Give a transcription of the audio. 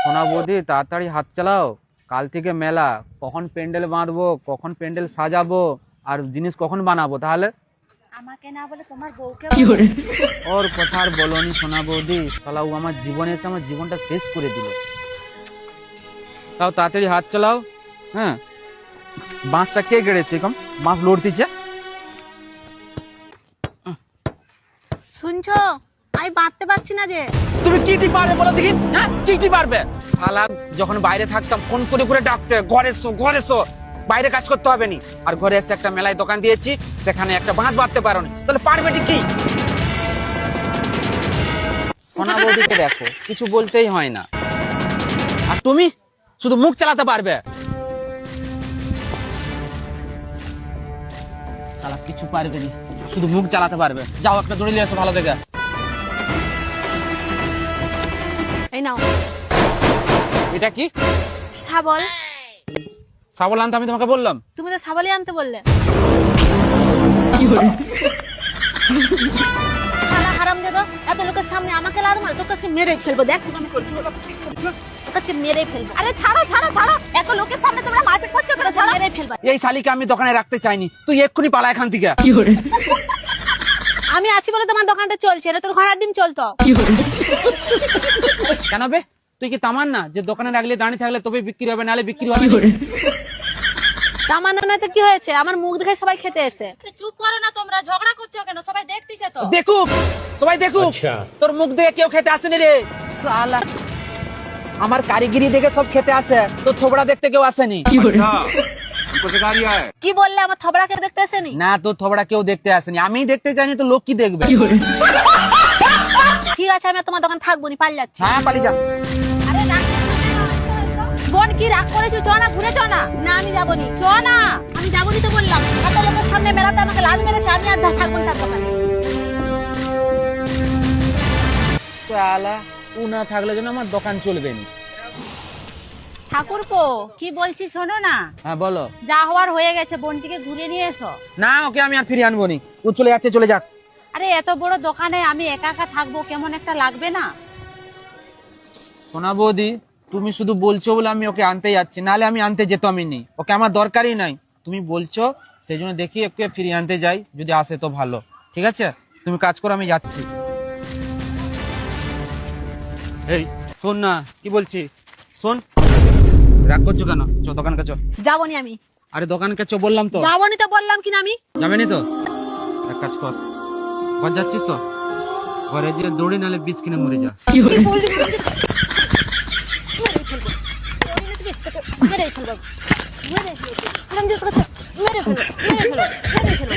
সোনা বৌদি তাড়াতাড়ি হাত চালাও, কাল থেকে মেলা। কখন প্যান্ডেল বাঁধবো, কখন প্যান্ডেল সাজাবো, আর জিনিস কখন বানাবো? তাহলে আমাকে না বলে তোমার বউকে ওর কথা আর বলনি সোনা বৌদি, শালা ও আমার জীবনে এসে আমার জীবনটা শেষ করে দিল। তাও তাড়াতাড়ি হাত চালাও। হ্যাঁ, বাঁশটা কে গেড়েছে? কম বাঁশ লড়তিছে। শুনছো? আমি বাঁধতে পারছি না যে। তুমি কি পারবে বলো দেখি? হ্যাঁ, কি পারবে? শালা যখন বাইরে থাকতাম ফোন করে করে ডাকতে, ঘরে এসো ঘরে এসো, বাইরে কাজ করতে হবে নি। আর ঘরে এসে একটা মেলায় দোকান দিয়েছি, সেখানে একটা বাঁশ বাঁধতে পারো না, তাহলে পারবে ঠিক কি? সোনা বৌদিকে দেখো, কিছু বলতেই হয় না, আর তুমি শুধু মুখ চালাতে পারবে। শালা কিছু পারবে না, শুধু মুখ চালাতে পারবে। যাও একটা দড়ি নিয়ে এসো ভালো দেখে। এই নাও। এটা কি? শাবল। শাবল আনতে আমি তোমাকে বললাম? তুমি তো শাবলই আনতে বললে। শালা হারামজাদা, এত লোকের সামনে আমাকে লাথ মারে, তোকে আজকে মেরে ফেলবো। দেখ তোকে আমি তোকে আজকে মেরে ফেলবো। আরে ছাড়ো ছাড়ো ছাড়ো, এত লোকের সামনে তোমরা মারপিট করছো কেন? ছাড়ো, মেরে ফেলবো। এই শালিকে আমি দোকানে রাখতে চাইনি, তুই এক্ষুনি পালা এখান থেকে। আমি আছি বলে তোমার দোকানটা চলছে, না তো ঘোড়ার ডিম চলতো। কেন বে, তুই কি তামান না যে দোকানে রাখলে দাঁড়িয়ে থাকলে তবে বিক্রি হবে, নাহলে বিক্রি হবে না? তামান্না না তো কি হয়েছে? আমার মুখ দেখে সবাই খেতে এসে। চুপ করো না তোমরা, ঝগড়া করছো কেন? সবাই দেখতেছে তো। দেখুক, সবাই দেখুক। তোর মুখ দেখে কেউ খেতে আসেনি রে শালা। আমার কারিগরি দেখে সব খেতে আসে, তোর থোবড়া দেখতে কেউ আসেনি। কি বললে? আমার থবড়াকে দেখতে আসেনি? না, তোর থোবড়া কেউ দেখতে আসেনি। আমি দেখতে চাইনি তো লোক কি দেখবে? ঠিক আছে, আমি আর তোমার দোকান থাকবো নি, পালিয়ে যাচ্ছি। হ্যাঁ, পালিয়ে যা। আরে রাগ বোন, কি রাগ করেছো? চ না, ঘুরে চ না। না আমি যাবো নি, চ না। আমি যাবো নি তো বললাম। এত লোকের সামনে মেলাতে আমাকে লাল মেরেছে, আমি আর থাকবো নি তার দোকানে। শালা ও না থাকলে যেন আমার দোকান চলবে না। ঠাকুরপো, কি বলছি শোনো না। হ্যাঁ বলো। যা হওয়ার হয়ে গেছে, বোনটিকে ঘুরে নিয়ে এসো। না, ওকে আমি আর ফিরিয়ে আনবো নি, ও চলে যাচ্ছে, চলে যাক। আরে এত বড় দোকানে আমি একা একা থাকবো, কেমন একটা লাগবে না? সোনা বৌদি, তুমি শুধু বলছো বলে আমি ওকে আনতে যাচ্ছি, নাহলে আমি আনতে যেতামই নি। ওকে আমার দরকারই নাই, তুমি বলছো সেই জন্য দেখি ওকে ফিরিয়ে আনতে যাই, যদি আসে তো ভালো। ঠিক আছে, তুমি কাজ করো, আমি যাচ্ছি। এই শোন না, কি বলছি শোন। রাগ করছো কেন? চো দোকান কাছো। যাবো নি আমি। আরে দোকান কাছো বললাম তো। যাবো নি তো বললাম কিনা আমি। যাবেনি তো? এক কাজ কর, ঘর যাচ্ছিস তো ঘরে যে দৌড়ি, নাহলে বীজ কিনে মরে যা। কি বললি? মেরে ফেলবো, মেরে ফেলবো, মেরে ফেলবো, মেরে ফেলবো, মেরে ফেলবো, মেরে ফেলবো।